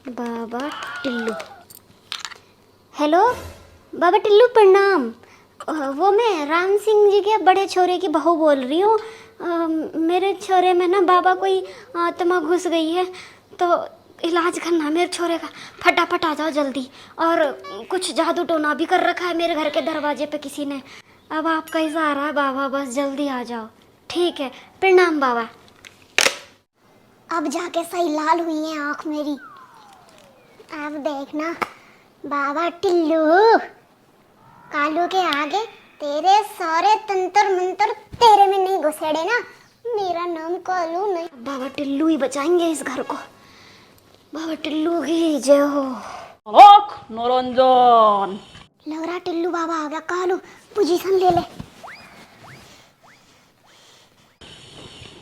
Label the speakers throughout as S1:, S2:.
S1: बाबा Tillu. Hello बाबा टिल्लू, प्रणाम। वो मैं राम सिंह जी के बड़े छोरे की बहू बोल रही हूँ। मेरे छोरे में ना बाबा कोई आत्मा घुस गई है, तो इलाज करना मेरे छोरे का। फटाफट आ जाओ जल्दी। और कुछ जादू टोना भी कर रखा है मेरे घर के दरवाजे पे किसी ने। अब आपका ही सहारा है बाबा, बस जल्दी आ जाओ। ठीक है, प्रणाम बाबा। अब जाके सही लाल हुई है आँख मेरी। अब देखना बाबा टिल्लू, कालू के आगे तेरे सारे तंत्र मंत्र तेरे में नहीं घुसेड़े ना। मेरा नाम कालू नहीं। बाबा टिल्लू ही बचाएंगे इस घर को। बाबा टिल्लू की जय हो।
S2: निरंजन,
S1: लग रहा टिल्लू बाबा आ गया। कालू पोजीशन ले ले।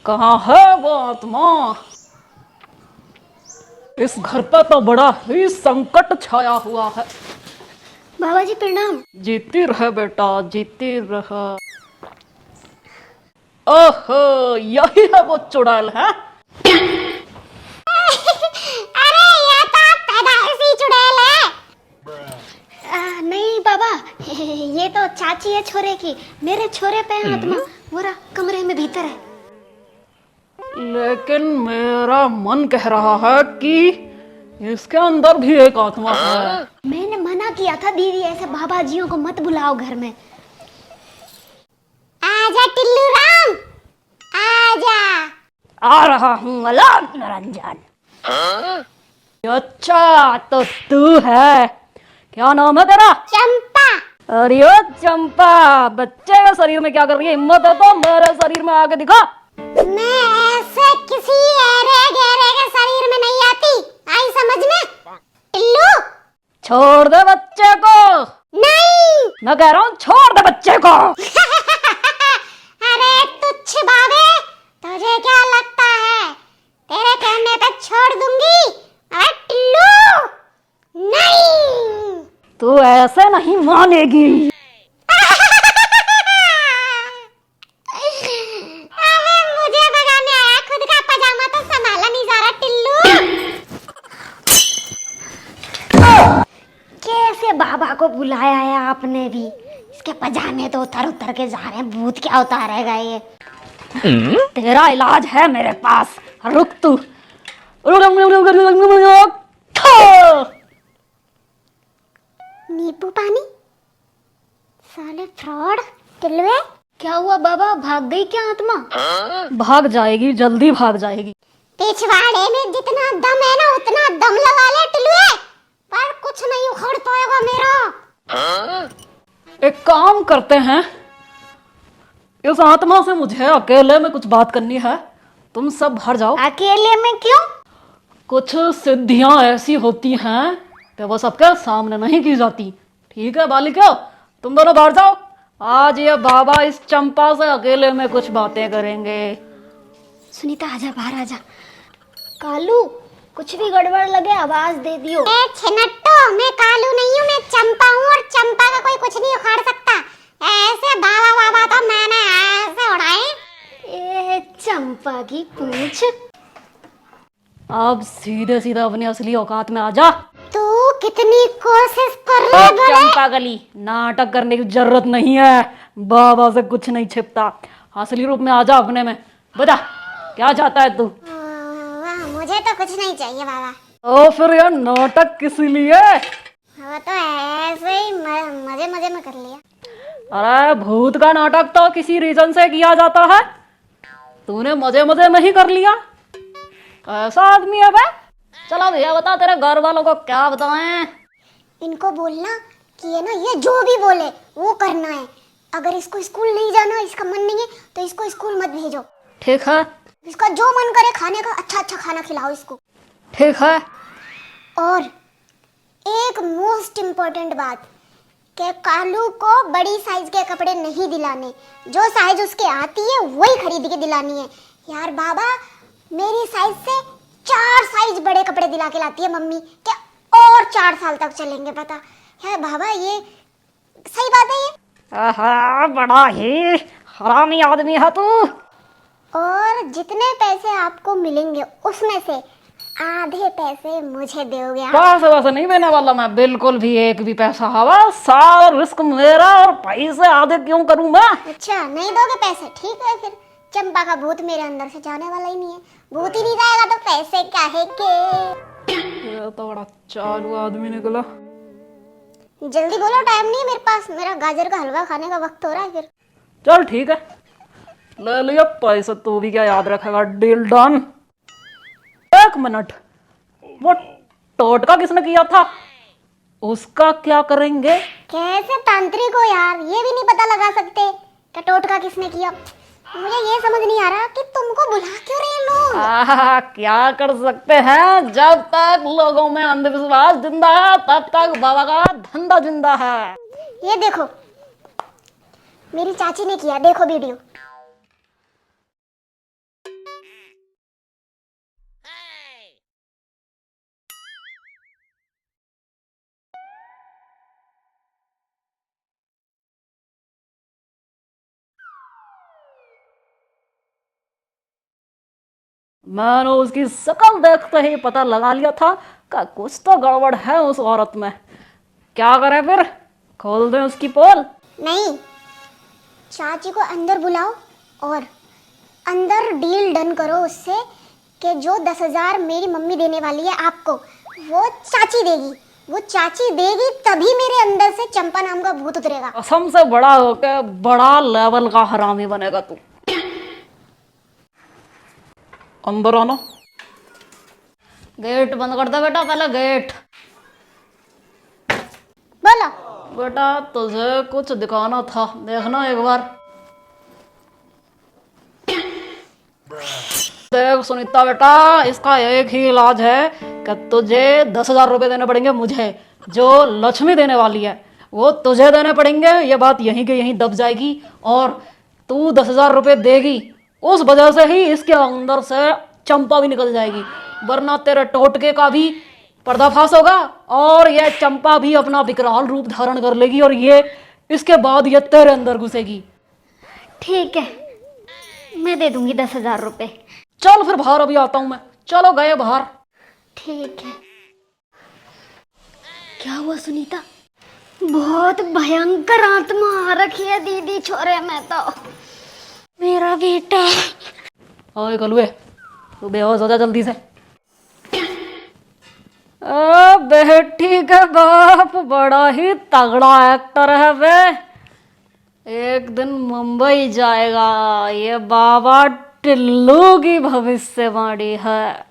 S2: कहाँ है वो आत्मा? इस घर पर तो बड़ा ही संकट छाया हुआ है।
S1: बाबा जी प्रणाम।
S2: जीती रहे बेटा, जीती रहे। ओहो, यही है वो चुड़ैल है।
S1: अरे ये तो पैदाइशी चुड़ैल है। नहीं बाबा, ये तो चाची है छोरे की। मेरे छोरे पे है आत्मा, पूरा कमरे में भीतर है।
S2: लेकिन मेरा मन कह रहा है कि इसके अंदर भी एक आत्मा है।
S1: मैंने मना किया था दीदी, ऐसे बाबा जियों को मत बुलाओ घर में। आजा टिल्लू राम, आजा।
S2: आ रहा हूँ अला निरंजन। अच्छा, तो तू है। क्या नाम है तेरा?
S1: चंपा।
S2: अरे ओ चंपा, बच्चे के शरीर में क्या कर रही है? हिम्मत है तो मेरे शरीर में आके दिखा।
S1: मैं ऐसे किसी ऐरे गहरे के शरीर में नहीं आती, आई समझ में? टिल्लू
S2: छोड़ दे बच्चे को।
S1: नहीं।
S2: मैं कह रहा हूँ छोड़ दे बच्चे को।
S1: अरे तुच्छ बाबे, तुझे क्या लगता है तेरे कहने पे छोड़ दूंगी? अरे टिल्लू नहीं।
S2: तू ऐसे नहीं मानेगी।
S1: अबे मुझे भगाने आया, खुद का पजामा तो संभाला नहीं जा रहा। टिल्लू कैसे बाबा को बुलाया है आपने भी? इसके पजामे तो उतर उतर के जा रहे हैं। भूत क्या उतारेगा ये?
S2: तेरा इलाज है मेरे पास, रुक तू।
S1: नींबू पानी, साले फ्रॉड। टिल्लू क्या हुआ बाबा, भाग गई क्या आत्मा?
S2: भाग जाएगी, जल्दी भाग जाएगी।
S1: पिछवाड़े में जितना दम है ना उतना दम लगा ले टिल्लू, पर कुछ नहीं उखड़ पाएगा मेरा।
S2: एक काम करते हैं, इस आत्मा से मुझे अकेले में कुछ बात करनी है। तुम सब बाहर जाओ।
S1: अकेले में क्यों?
S2: कुछ सिद्धियां ऐसी होती हैं कि वो सबके सामने नहीं की जाती। ठीक है बालिका, तुम दोनों बाहर जाओ। आज ये बाबा इस चंपा से अकेले में कुछ बातें करेंगे।
S1: सुनीता आजा, बाहर आजा। कालू कुछ भी गड़बड़ लगे आवाज दे दियो। ए छिनट्टो, मैं कालू नहीं हूँ, मैं चंपा हूँ, और चंपा का कोई कुछ नहीं उखाड़ सकता। ऐसे बाबा बाबा तो मैंने ऐसे उड़ाए। ए चंपा की पूंछ।
S2: अब सीधे सीधे अपनी असली औकात में आ जा।
S1: तू कितनी कोशिश कर रहा है?
S2: चंपा गली, नाटक करने की जरूरत नहीं है। बाबा से कुछ नहीं छिपता। असली रूप में आ जा अपने में। बता क्या चाहता है तू?
S1: मुझे तो कुछ नहीं चाहिए बाबा।
S2: तो फिर यह नाटक किस लिए?
S1: वो तो ऐसे ही मजे मजे में कर लिया।
S2: अरे भूत का नाटक तो किसी रीजन से किया जाता है। तूने मजे मजे में ही कर लिया। कैसा आदमी है बे? चलो भैया बता, तेरे घर वालों को क्या बताएं?
S1: इनको बोलना कि ये ना, ये जो भी बोले वो करना है। अगर इसको स्कूल नहीं जाना, इसका मन नहीं है, तो इसको स्कूल मत भेजो।
S2: ठीक है।
S1: इसका जो मन करे खाने का, अच्छा अच्छा खाना खिलाओ इसको।
S2: ठीक है।
S1: और एक मोस्ट इम्पोर्टेंट बात, कि कालू को बड़ी साइज के कपड़े नहीं दिलाने। जो साइज उसके आती है वही खरीद के दिलानी है। यार बाबा, मेरी साइज से 4 साइज बड़े कपड़े दिला के लाती है मम्मी, क्या और 4 साल तक चलेंगे पता है बाबा? ये सही बात है ये?
S2: आहा, बड़ा ही हरामी आदमी है तू।
S1: और जितने पैसे आपको मिलेंगे उसमें से आधे पैसे मुझे दोगे आप?
S2: पैसे वैसे नहीं देने वाला मैं, बिल्कुल भी एक भी पैसा। हवा सारा रिस्क मेरा, और पैसे आधे क्यों करूं मैं?
S1: अच्छा, नहीं दोगे पैसे? ठीक है फिर। चंपा का भूत मेरे अंदर से जाने वाला ही नहीं है। भूत ही नहीं जाएगा तो पैसे काहे के?
S2: ये तो बड़ा चालू आदमी निकला।
S1: जल्दी बोलो, टाइम नहीं है मेरे पास। मेरा गाजर का हलवा खाने का वक्त हो रहा है फिर।
S2: चल ठीक है, ले लिया पैसे। तू भी क्या याद रखेगा? Deal done. एक मिनट, वो टोटका किसने किया था, उसका क्या करेंगे?
S1: कैसे तांत्रिक हो यार, ये भी नहीं पता लगा सकते कि टोटका किसने किया? मुझे ये समझ नहीं आ रहा कि तुमको बुला क्यों रहे हैं लोग।
S2: क्या कर सकते हैं, जब तक लोगों में अंधविश्वास जिंदा है तब तक बाबा का धंधा जिंदा है।
S1: ये देखो, मेरी चाची ने किया, देखो वीडियो।
S2: मैंने उसकी शक्ल देखते ही पता लगा लिया था कि कुछ तो गड़बड़ है उस औरत में। क्या करें फिर, खोल दें उसकी पोल?
S1: नहीं, चाची को अंदर बुलाओ और अंदर डील डन करो उससे कि जो 10,000 मेरी मम्मी देने वाली है आपको, वो चाची देगी। वो चाची देगी तभी मेरे अंदर से चंपा नाम का भूत उतरेगा।
S2: कसम से बड़ा होकर बड़ा लेवल का हरामी बनेगा तू। अंदर आना। गेट बंद कर दे बेटा, पहले गेट।
S1: बोलो।
S2: बेटा तुझे कुछ दिखाना था, देखना एक बार। देख सुनीता बेटा, इसका एक ही इलाज है कि तुझे 10,000 रुपये देने पड़ेंगे मुझे। जो लक्ष्मी देने वाली है वो तुझे देने पड़ेंगे। ये बात यहीं के यहीं दब जाएगी और तू 10,000 रुपये देगी। उस वजह से ही इसके अंदर से चंपा भी निकल जाएगी, वरना तेरे टोटके का भी पर्दाफाश होगा और ये चंपा भी अपना विकराल रूप धारण कर लेगी और ये इसके बाद ये तेरे अंदर घुसेगी।
S1: ठीक है, मैं दे दूंगी 10,000 रुपये।
S2: चल फिर बाहर, अभी आता हूं मैं। चलो गए बाहर।
S1: ठीक है। क्या हुआ सुनीता? बहुत भयंकर आत्मा आ रखी है दीदी छोरे में तो। मेरा बेटा।
S2: ओए कलुए, तू बेहोश हो जा जल्दी से। बेटी का बाप बड़ा ही तगड़ा एक्टर है वे। एक दिन मुंबई जाएगा, ये बाबा टिल्लू की भविष्यवाणी है।